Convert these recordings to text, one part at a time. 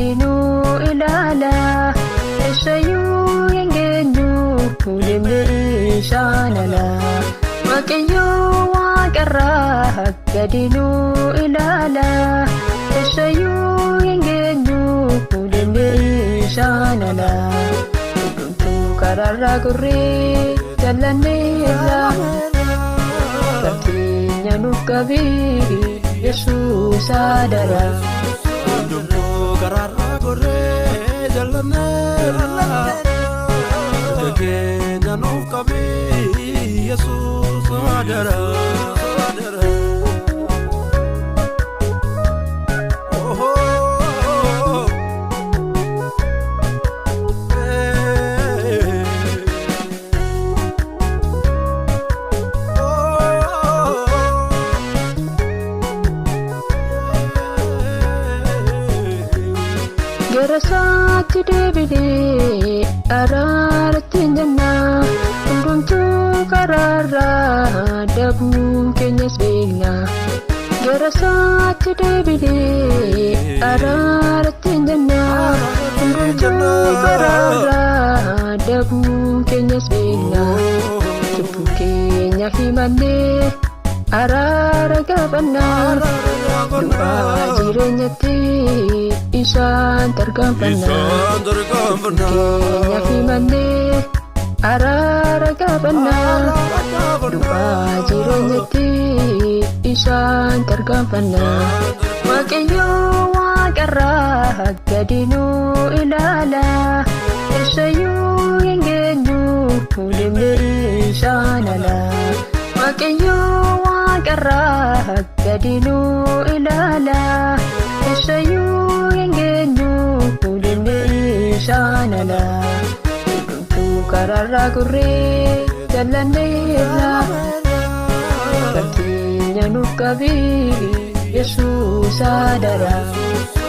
gadinuu ilaala eessayyuu hin geenyu fuudhimni isaan ala waaqayyoo waaqarraa gadinuu ilaala eessayyuu hin geenyu fuudhimni isaan ala hundumtuu karaarraa gurree jallanneerra Kartinya nuuf qabii Yesuus adara hundumtuu karaarraa gurree jallanneerra keenya nuuf qabii Yesuus adara Gerasaatti deebinee araarratti hin jennaa hundumtuu karaarraa dabuu keenyas beekna Gerasaatti deebinee araarratti hin jennaa hundumtuu karaarraa dabuu keenyas beekna cubbuu keenya himannee araara gaafannaa du'aa jireenyatti isaan tarkaanfannaa keenya himannee araara gaafannaa du'aa jireenyatti isaan tarkaanfannaa waaqayyoo waaqarraa gadinuu ilaala eessayyuu hin geenyu fuudhimni isaan ala waaqayyoo waaqarraa gadinuu ilaala eessayyuu hin geenyu fuudhimni isaan ala hundumtuu karaarraa gurree jallanneerra Kartinya nuuf qabii Yesuus adara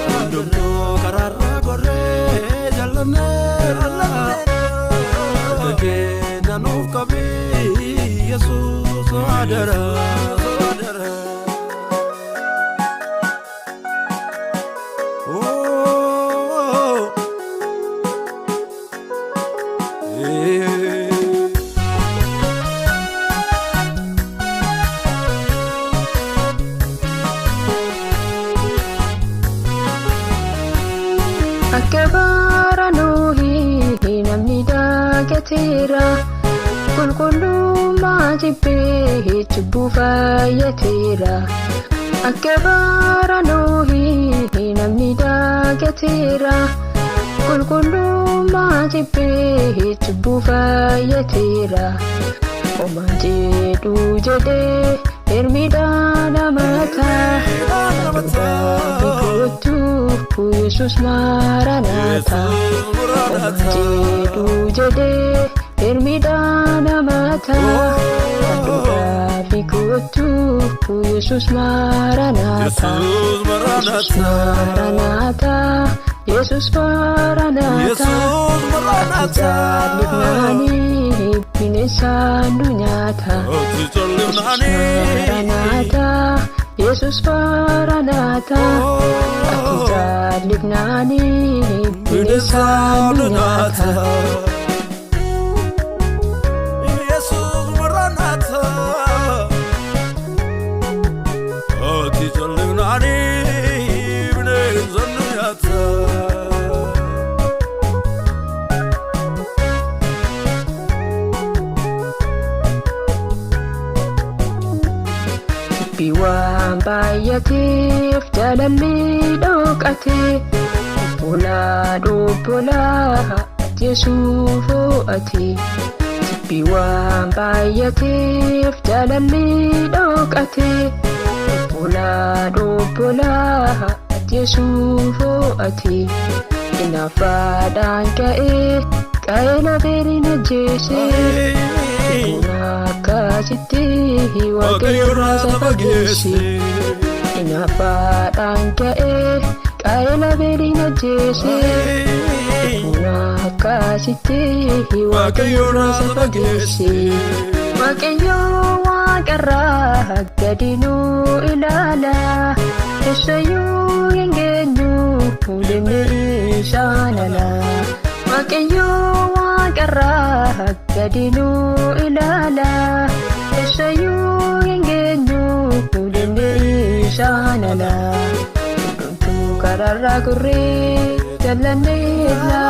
hundumtuu karaarraa gurree jallanneerra keenya nuuf qabii Yesuus adara Akka bara Nuuhii namni dagateera qulqullummaa jibbee cubbuu fayyateera Akka bara Nuuhii namni dagateera qulqullummaa jibbee cubbuu fayyateera Homaan jedhu jedhee ermiidhaan amataa Yesus Maranatha Homaan jedhu jedhee ermiidhaan amataa Addunyaa kootu Yesus Maranatha Yesus Maranatha Ati jaalifnaanii bineensaan nu nyaata Yesus Maranatha Yesus Maranatha Ati jaalifnaanii bineensaan nu nyaata Waan baay'ateef jaalalli dhokatee obbolaa Yesuus fo'atee waan baay'ateef jaalalli dhokatee obbolaa Yesuus fo'atee inaafaadhaan ka'ee qaayela beerin ajjeesee akkasitti waaqayyo raasa fageesse inaafaadhaan ka'ee qaayela beerin ajjeesee akkasitti waaqayyo raasa fageesse waaqayyo waaqarraa gadinuu ilaala eessayyuu hin geenyu deemne shaanala waaqayyoo waaqarraa gadi nu ilaala eessayyuu hin geenyu deemne shaanala hundumtuu karaarraa gorree jallanneerra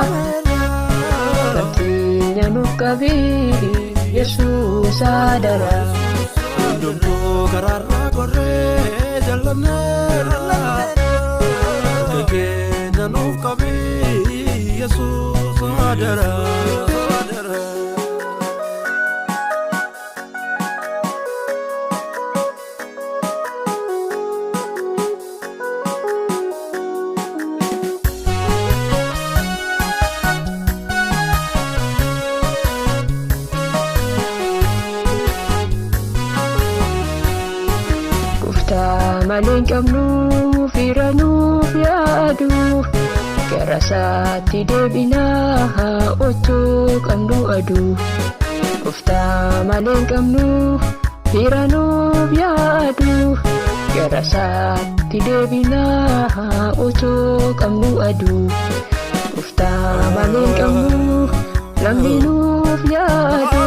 gamteenya nuuf qabee Yesuus adara hundumtuu karaarraa gorree jallanneerra gamteenya nuuf qabee Yesuus adara. Maleen qabnu firanuuf yaadu gara isaatti deebinaa otoo qabnu aduu Gooftaa maleen qabnu firanuuf yaadu gara isaatti deebinaa otoo qabnu aduu Gooftaa maleen qabnu lamni nuuf yaadu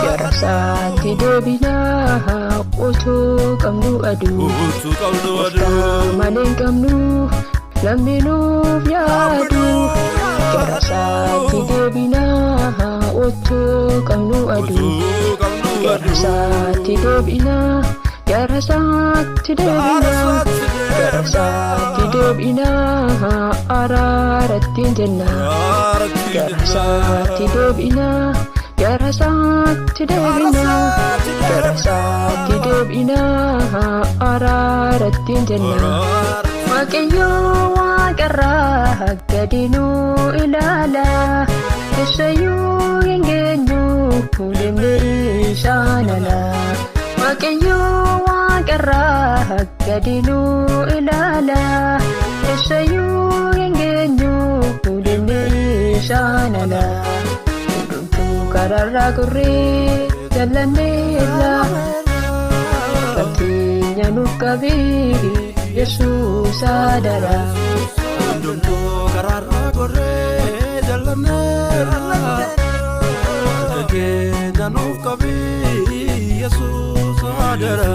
gara isaatti deebinaa otoo qabnu aduu Gooftaa maleen qabnu lamni nuuf yaadu gara isaatti deebinaa otoo qabnu aduu gara isaatti deebinaa gara isaatti deebinaa gara isaatti deebinaa araarattiin jennaa gara isaatti deebinaa gara isaatti deebinaa gara isaatti deebinaa araarattiin jennaa waaqayyoo waaqarraa gadi nu ilaala eessayyuu hin geenyu deemne shaanala waaqayyoo waaqarraa gadi nu ilaala eessayyuu hin geenyu deemne shaanala karaarraa gorree jallanneerra gamteenya nuuf qabee Yesuus adara hundumtuu karaarraa gorree jallanneerra gamteenya nuuf qabee Yesuus adara.